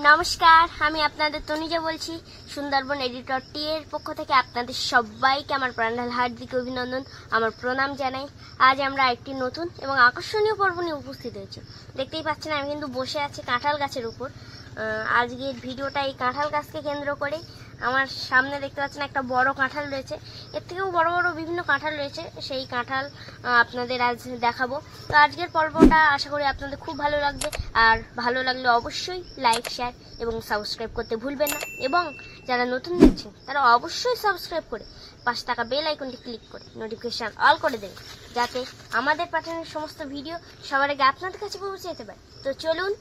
নমস্কার, আমি আপনাদের তনুজা বলছি। সুন্দরবন এডিটর টি এর পক্ষ থেকে আপনাদের সবাইকে আমার প্রাণঢাল হার্দিক অভিনন্দন, আমার প্রণাম জানাই। আজ আমরা একটি নতুন এবং আকর্ষণীয় পর্ব নিয়ে উপস্থিত হয়েছি। দেখতেই পাচ্ছেন আমি কিন্তু বসে আছি কাঁঠাল গাছের উপর। আজকের ভিডিওটা এই কাঁঠাল গাছকে কেন্দ্র করে। আমার সামনে দেখতে পাচ্ছেন একটা বড় কাঁঠাল রয়েছে, এর থেকেও বড় বড় বিভিন্ন কাঁঠাল রয়েছে। সেই কাঁঠাল আপনাদের আজ দেখাবো। তো আজকের পর্বটা আশা করি আপনাদের খুব ভালো লাগবে, আর ভালো লাগলে অবশ্যই লাইক, শেয়ার এবং সাবস্ক্রাইব করতে ভুলবেন না। এবং যারা নতুন দেখছেন তারা অবশ্যই সাবস্ক্রাইব করে পাশে থাকা বেল আইকনটি ক্লিক করে নোটিফিকেশন অল করে দেবেন, যাতে আমাদের পাঠানো সমস্ত ভিডিও সবার আগে আপনাদের কাছে পৌঁছে যেতে পারে। তো চলুন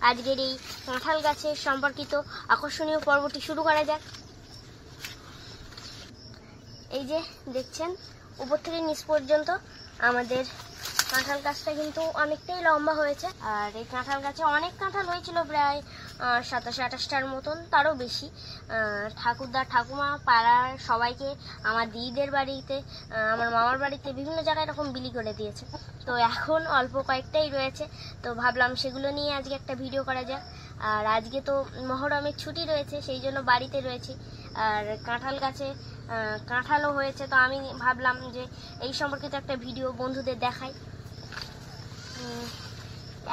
আজকের এই কাঁঠাল গাছের সম্পর্কিত আকর্ষণীয় পর্বটি শুরু করা যাক। এই যে দেখছেন উপর থেকে নিচ পর্যন্ত আমাদের কাঁঠাল গাছটা কিন্তু অনেকটাই লম্বা হয়েছে। আর এই কাঁঠাল গাছে অনেক কাঁঠাল হয়েছিল, প্রায় 27-28টার মতন, তারও বেশি। ঠাকুরদা ঠাকুমা পাড়ার সবাইকে, আমার দিদিদের বাড়িতে, আমার মামার বাড়িতে, বিভিন্ন জায়গায় এরকম বিলি করে দিয়েছে। তো এখন অল্প কয়েকটাই রয়েছে, তো ভাবলাম সেগুলো নিয়ে আজকে একটা ভিডিও করা যাক। আর আজকে তো মহরমের ছুটি রয়েছে, সেই জন্য বাড়িতে রয়েছি। আর কাঁঠাল গাছে কাঁঠালও হয়েছে, তো আমি ভাবলাম যে এই সম্পর্কিত একটা ভিডিও বন্ধুদের দেখাই।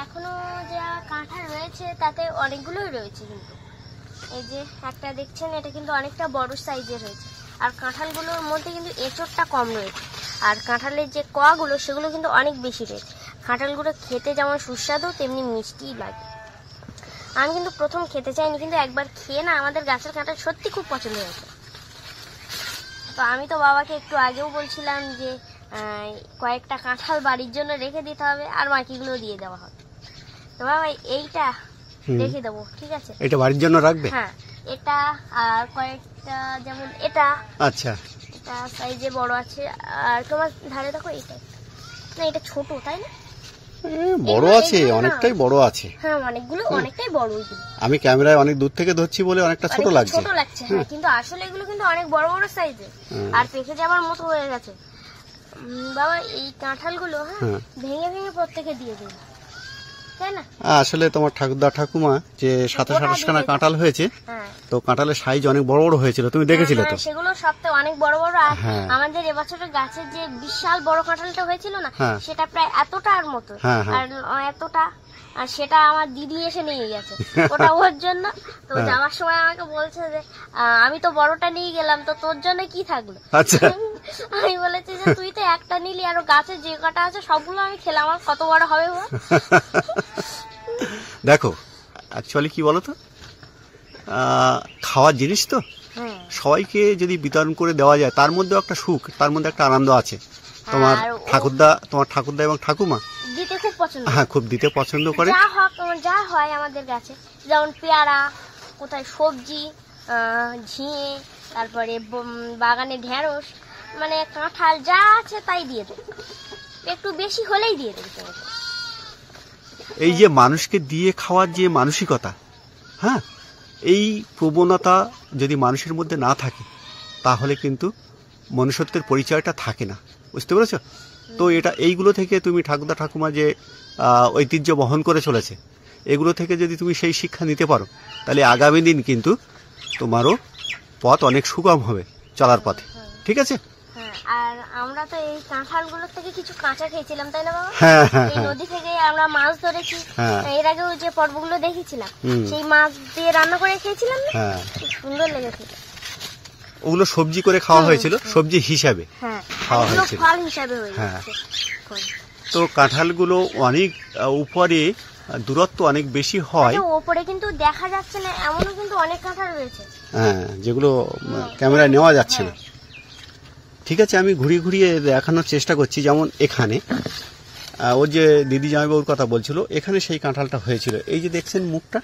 এখনো যা কাঁঠাল রয়েছে তাতে অনেকগুলোই রয়েছে, কিন্তু এই যে একটা দেখছেন এটা কিন্তু অনেকটা বড় সাইজের হয়েছে। আর কাঁঠালগুলোর মধ্যে কিন্তু এঁচোড়টা কম রয়েছে, আর কাঁঠালের যে কোয়াগুলো সেগুলো কিন্তু অনেক বেশি রয়েছে। কাঁঠালগুলো খেতে যেমন সুস্বাদু তেমনি মিষ্টিই লাগে। আমি কিন্তু প্রথম খেতে চাইনি, কিন্তু একবার খেয়ে না আমাদের গাছের কাঁঠাল সত্যি খুব পছন্দ হয়েছে। তো আমি তো বাবাকে একটু আগেও বলছিলাম যে কয়েকটা কাঁঠাল বাড়ির জন্য রেখে দিতে হবে, আর বাকিগুলো দিয়ে দেওয়া হবে। তো বাবা এইটা রেখে দেবো, ঠিক আছে? এটা বাড়ির জন্য রাখবে? হ্যাঁ, এটা আর কয়েকটা, যেমন এটা, আচ্ছা, এটা সাইজে বড় আছে। আর তোমার ধারে দেখো এইটা, না এটা ছোট, তাই না? বড় আছে, অনেকটাই বড় আছে। হ্যাঁ, অনেকগুলো অনেকটাই বড়। আমি ক্যামেরায় অনেক দূর থেকে ধরছি বলে অনেকটা ছোট লাগছে। ছোট লাগছে, হ্যাঁ, কিন্তু আসলে এগুলো কিন্তু অনেক বড় বড় সাইজের, আর পেকে যাবার মতো হয়ে গেছে। বাবা এই কাঁঠালগুলো হ্যাঁ ভেঙে ভেঙে প্রত্যেকে দিয়ে দিন, তাই না? আসলে তোমার ঠাকুরদা ঠাকুমা যে 27-28খানা কাঁঠাল হয়েছে, তো কাঁঠালের সাইজ অনেক বড় বড় হয়েছিল, তুমি দেখেছিলে তো? সেগুলো সবথেকে অনেক বড় বড়। আর আমাদের এবছরের গাছের যে বিশাল বড় কাঁঠালটা হয়েছিল না, সেটা প্রায় এতটার মতো, আর এতটা, আর সেটা আমার দিদি এসে নিয়ে গেছে ওটা ওর জন্য। তো যাওয়ার সময় আমাকে বলছে যে আমি তো বড়টা নিয়ে গেলাম, তো তোর জন্য কি থাকলো? আচ্ছা, আমি বলেছি যে তুই তো একটা নিলি, আর গাছে যে কটা আছে সবগুলো আমি খেলাম, আর কত বড় হবে? দেখো অ্যাকচুয়ালি কি বলতো, খাওয়ার জিনিস তো সবাইকে যদি বিতরণ করে দেওয়া যায়, তার মধ্যে একটা সুখ, তার মধ্যে একটা আনন্দ আছে। তোমার ঠাকুরদা এবং ঠাকুমা দিতে খুব পছন্দ, হ্যাঁ খুব দিতে পছন্দ করে। যা হয় আমাদের গাছে, যেমন পেয়ারা, কোথায় সবজি, ঝিঙে, তারপরে বাগানে ঢেঁড়স, মানে কাঁঠাল, যা আছে তাই দিয়ে দেবে, একটু বেশি হলেই দিয়ে দেবে। এই যে মানুষকে দিয়ে খাওয়ার যে মানসিকতা, হ্যাঁ, এই প্রবণতা যদি মানুষের মধ্যে না থাকে তাহলে কিন্তু মনুষ্যত্বের পরিচয়টা থাকে না, বুঝতে পেরেছো? তো এইগুলো থেকে তুমি ঠাকুরদা ঠাকুমা যে ঐতিহ্য বহন করে চলেছে, এগুলো থেকে যদি তুমি সেই শিক্ষা নিতে পারো, তাহলে আগামী দিন কিন্তু তোমারও পথ অনেক সুগম হবে চলার পথে, ঠিক আছে? আর আমরা তো এই কাঁঠালগুলোর থেকে কিছু কাঁচা খেয়েছিলাম, তাই না বাবা? এই নদী থেকে আমরা মাছ ধরেছি, এর আগেও যে পর্বগুলো দেখেছিলাম সেই মাছ দিয়ে রান্না করে খেয়েছিলাম, খুব সুন্দর লেগেছে। ওগুলো সবজি করে খাওয়া হয়েছিল, সবজি হিসাবে খাওয়া হয়েছিল, ফল হিসাবে। তো কাঁঠালগুলো অনেক উপরে, দূরত্ব অনেক বেশি হয়, উপরে কিন্তু দেখা যাচ্ছে না, এমনও কিন্তু অনেক কাঁঠাল রয়েছে, হ্যাঁ, যেগুলো ক্যামেরায় নেওয়া যাচ্ছে না। ঠিক আছে, আমি ঘুরিয়ে ঘুরিয়ে দেখানোর চেষ্টা করছি। যেমন এখানে ওর যে দিদি জামাইবাবুর কথা বলছিল, এখানে সেই কাঁঠালটা হয়েছিল। এই যে দেখছেন মুখটা,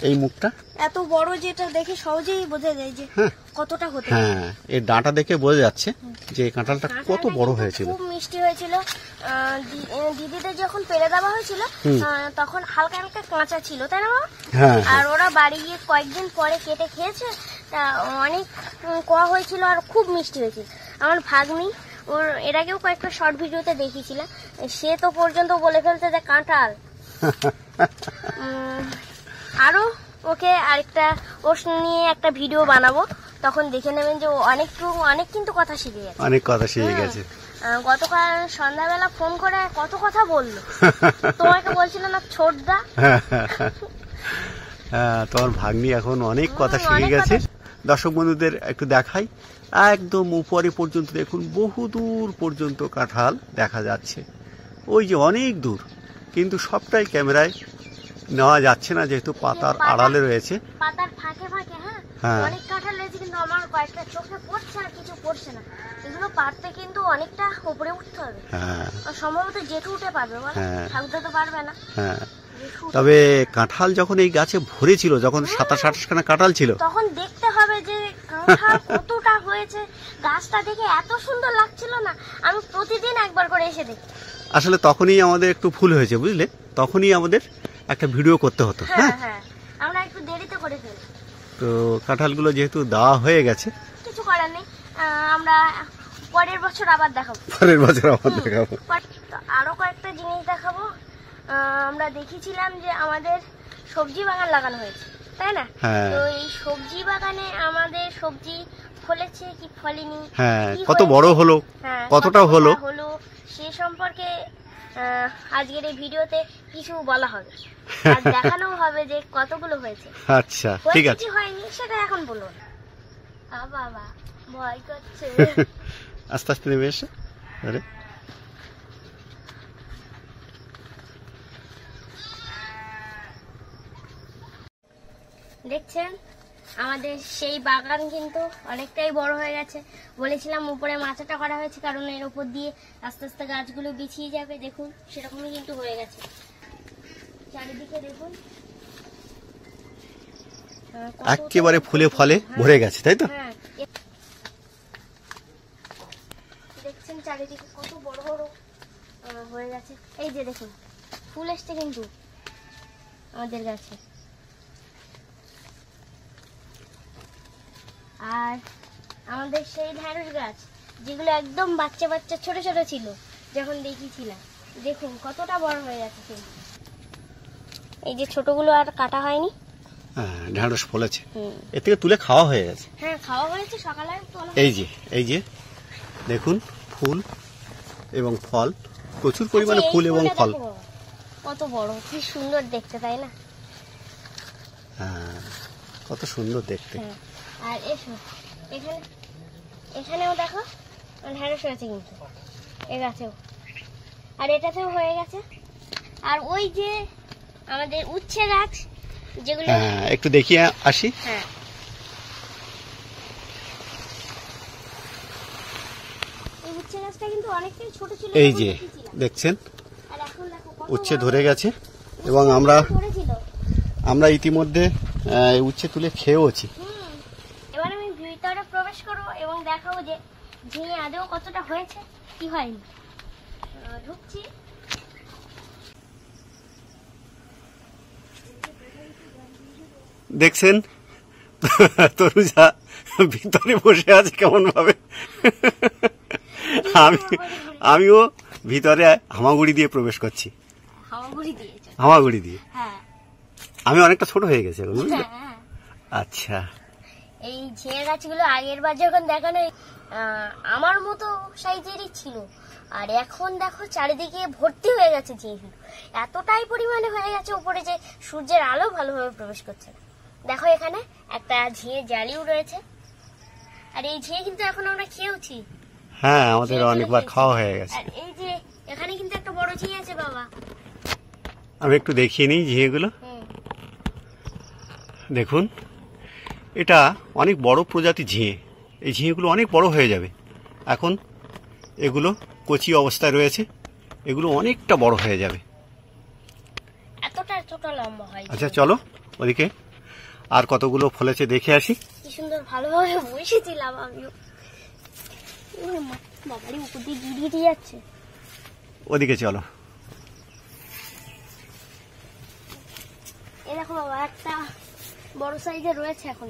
এই মুখটা এত বড়, যেটা দেখে সহজেই বোঝা যায় যে কতটা হতে। হ্যাঁ, এর ডাঁটা দেখে বোঝা যাচ্ছে যে এই কাঁঠালটা কত বড় হয়েছিল, খুব মিষ্টি হয়েছিল। দিদিদের যখন পেরে দেওয়া হয়েছিল তখন হালকা হালকা কাঁচা ছিল, তাই না? আর ওরা বাড়ি গিয়ে কয়েকদিন পরে কেটে খেয়েছে, অনেক কোয়া হয়েছিল আর খুব মিষ্টি হয়েছিল। আমার ভাগ্নি, ওর এর আগেও কয়েকটা শর্ট ভিডিওতে দেখিয়েছিলাম, সে তো পর্যন্ত বলে ফেলতে যে কাঁঠাল। আরো ওকে আরেকটা ওর নিয়ে একটা ভিডিও বানাবো, তখন দেখে নেবেন যে ও অনেক কিন্তু কথা শিখে গেছে। অনেক কথা শিখে গেছে। গতকাল সন্ধ্যাবেলা ফোন করে কত কথা বললো। তোমাকে বলছিল না ছোটদা? হ্যাঁ, তোমার ভাগ্নি এখন অনেক কথা শিখে গেছে। দর্শক বন্ধুদের একটু দেখাই, একদম উপরে পর্যন্ত দেখুন, বহু দূর পর্যন্ত কাঁঠাল দেখা যাচ্ছে। ওই যে অনেক দূর, কিন্তু সবটাই ক্যামেরায় নেওয়া যাচ্ছে না যেহেতু পাতার আড়ালে রয়েছে। পাতার ফাঁকে ফাঁকে হ্যাঁ অনেক কাঁঠাল রয়েছে, কিন্তু আমার কয়েকটা চোখে পড়ছে আর কিছু পড়ছে না। এগুলো পারতে কিন্তু অনেকটা উপরে উঠতে হবে। হ্যাঁ, সম্ভবত জেঠু উঠে পারবে, ঠাকুরদা তো পারবে না। হ্যাঁ, তবে কাঁঠাল যখন এই গাছে ভরেছিল, যখন 27-28খানা কাঁঠাল ছিল, তখন দেখতে হবে যে কাঁঠাল কতটা হয়েছে। গাছটা দেখে এত সুন্দর লাগছিল না, আমি প্রতিদিন একবার করে এসে দেখি। আসলে তখনই আমাদের একটু ভুল হয়েছে, বুঝলে, তখনই আমাদের একটা ভিডিও করতে হতো। হ্যাঁ হ্যাঁ, আমরা একটু দেরিতে করে ফেলি। তো কাঁঠালগুলো যেহেতু দেওয়া হয়ে গেছে, কিছু করার নেই, আমরা পরের বছর আবার দেখাবো। আরো কয়েকটা জিনিস দেখাবো। আমরা দেখেছিলাম যে আমাদের সবজি বাগান লাগানো হয়েছে, তাই না? তো এই সবজি বাগানে আমাদের সবজি ফলেছে কি ফলেনি, কত বড় হলো, কতটা হলো সে সম্পর্কে আজকের এই ভিডিওতে কিছু বলা হবে আর দেখানো হবে যে কতগুলো হয়েছে। আচ্ছা, ঠিক আছে, হয়নি সেটা এখন বলবো না। বাবা ভয় করছে। আস্তে আস্তে নেমে এসে, আরে দেখছেন আমাদের সেই বাগান কিন্তু অনেকটাই বড় হয়ে গেছে। বলেছিলাম উপরে মাচাটা করা হয়েছে কারণ এর উপর দিয়ে আস্তে আস্তে গাছগুলো বিছিয়ে যাবে। দেখুন সেরকমই কিন্তু হয়ে গেছে। চারিদিকে দেখুন একেবারে ফুলে ফলে ভরে গেছে, তাই তো? দেখছেন চারিদিকে কত বড় বড় হয়ে গেছে। এই যে দেখুন ফুল এসছে কিন্তু আমাদের গাছে। আর আমাদের সেই ঢেঁড়স গাছ যেগুলো একদম বাচ্চা বাচ্চা ছোট ছোট ছিল যখন দেখিয়েছিলাম, দেখুন কতটা বড় হয়ে গেছে। এই যে ছোটগুলো আর কাটা হয়নি, ঢেঁড়স ফলেছে, এর থেকে তুলে খাওয়া হয়ে গেছে। হ্যাঁ খাওয়া হয়েছে সকালে। এই যে দেখুন ফুল এবং ফল, প্রচুর পরিমাণে ফুল এবং ফল। কত বড়, কি সুন্দর দেখতে, তাই না? হ্যাঁ, কত সুন্দর দেখতে। আর এখানেও দেখো ঢেঁড়স হয়েছে কিন্তু এ গাছেও, আর এটাতেও হয়ে গেছে। আর ওই যে আমাদের উচ্ছে গাছ যেগুলো, একটু দেখিয়ে আসি। হ্যাঁ, এই উচ্ছে গাছটা কিন্তু অনেকটাই ছোট ছিল। এই যে দেখছেন উচ্ছে ধরে গেছে, এবং আমরা ইতিমধ্যে উচ্ছে তুলে খেয়েওছি। এবার আমি ভিতরে প্রবেশ করবো এবং দেখাবো যে ঝিঙে আদৌ কতটা হয়েছে কি হয়নি। ঢুকছি। দেখছেন তরুজা ভিতরে বসে আছে কেমন ভাবে। আমিও ভিতরে হামাগুড়ি দিয়ে প্রবেশ করছি। হামাগুড়ি দিয়ে আমি অনেকটা ছোট হয়ে গেছি এখন, বুঝলে? আচ্ছা, এই ঝিঙে গাছগুলো আগের বার যখন দেখানো আমার মতো সাইজেরই ছিল, আর এখন দেখো চারিদিকে ভর্তি হয়ে গেছে ঝিঙে। এতটাই পরিমাণে হয়ে গেছে উপরে যে সূর্যের আলো ভালোভাবে প্রবেশ করছে না। দেখো এখানে একটা ঝিঙে জালিও রয়েছে, আর এই ঝিঙে কিন্তু এখন আমরা খেয়েওছি। হ্যাঁ, আমাদের অনেকবার খাওয়া হয়ে গেছে। আর এই যে এখানে কিন্তু একটা বড় ঝিঙে আছে বাবা, আমি একটু দেখিয়ে নিই ঝিঙেগুলো। দেখুন এটা অনেক বড় প্রজাতি ঝিঙে, এই ঝিঙেগুলো অনেক বড় হয়ে যাবে। এখন এগুলো কচি অবস্থায় রয়েছে, এগুলো অনেকটা বড় হয়ে যাবে। এতটা লম্বা হয়। আচ্ছা চলো ওদিকে আর কতগুলো ফলেছে দেখে আসি। কি সুন্দর ভালোভাবে বসেছিলাম আমিও। বাবারে উপর দিয়ে গিরিয়ে যাচ্ছে। ওদিকে চলো। এই দেখো বাবা একটা বড় সাইজের রয়েছে এখন,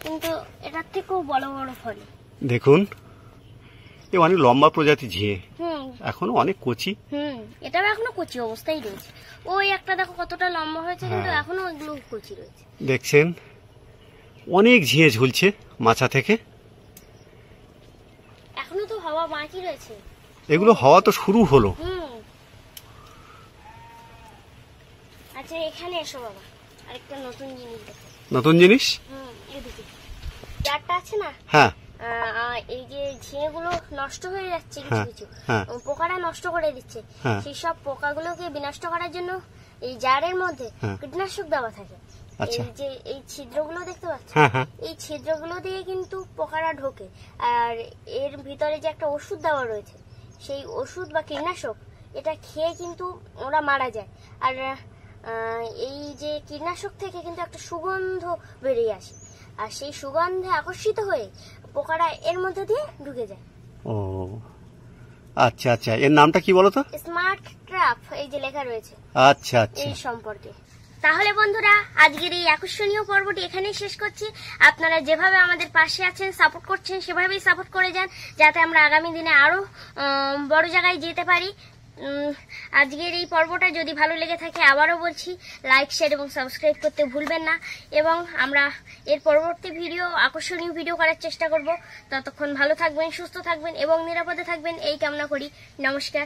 কিন্তু এটার থেকেও বড় বড় ফল। দেখুন এ অনেক লম্বা প্রজাতি ঝিঙে, হুম এখনো অনেক কচি। এটাও এখনো কচি অবস্থায় রয়েছে। ওই একটা দেখো কতটা লম্বা হয়েছে, কিন্তু হ্যাঁ। এখনো ওইগুলো কচি রয়েছে। দেখছেন অনেক ঝিঙে ঝুলছে মাচা থেকে। এখনো তো হাওয়া বাকি রয়েছে। এগুলো হওয়া তো শুরু হলো। আচ্ছা এখানে এসো বাবা, আরেকটা নতুন জিনিস দেখো। নতুন জিনিস? এদিকে চারটা আছে না, হ্যাঁ এই যে ঝিঙেগুলো নষ্ট হয়ে যাচ্ছে কিছু হ্যাঁ, কিছু, হ্যাঁ। পোকারা নষ্ট করে দিচ্ছে। হ্যাঁ। সেই সব পোকাগুলোকে বিনষ্ট করার জন্য এই জারের মধ্যে হ্যাঁ। কীটনাশক দেওয়া থাকে। আচ্ছা। এই যে এই ছিদ্রগুলো দেখতে পাচ্ছ, হ্যাঁ হ্যাঁ এই ছিদ্রগুলো দিয়ে কিন্তু পোকারা ঢোকে। আর এর ভিতরে যে একটা ওষুধ দেওয়া রয়েছে, সেই ওষুধ বা কীটনাশক এটা খেয়ে কিন্তু ওরা মারা যায়। আর এই যে কীটনাশক থেকে কিন্তু একটা সুগন্ধ বেরিয়ে আসে, আর সেই সুগন্ধে আকর্ষিত হয়ে পোকারা এর মধ্যে দিয়ে ঢুকে যায়। ও আচ্ছা আচ্ছা, এর নামটা কি বলো তো? স্মার্ট ট্র্যাপ, এই যে লেখা রয়েছে আচ্ছা আচ্ছা। এই সম্পর্কে। তাহলে বন্ধুরা, আজকের এই আকর্ষণীয় পর্বটি এখানেই শেষ করছি। আপনারা যেভাবে আমাদের পাশে আছেন, সাপোর্ট করছেন, সেভাবেই সাপোর্ট করে যান, যাতে আমরা আগামী দিনে আরো বড় জায়গায় যেতে পারি। আজকের এই পর্বটা যদি ভালো লেগে থাকে, আবারও বলছি, লাইক, শেয়ার এবং সাবস্ক্রাইব করতে ভুলবেন না। এবং আমরা এর পরবর্তী ভিডিও, আকর্ষণীয় ভিডিও করার চেষ্টা করব। ততক্ষণ ভালো থাকবেন, সুস্থ থাকবেন এবং নিরাপদে থাকবেন এই কামনা করি। নমস্কার।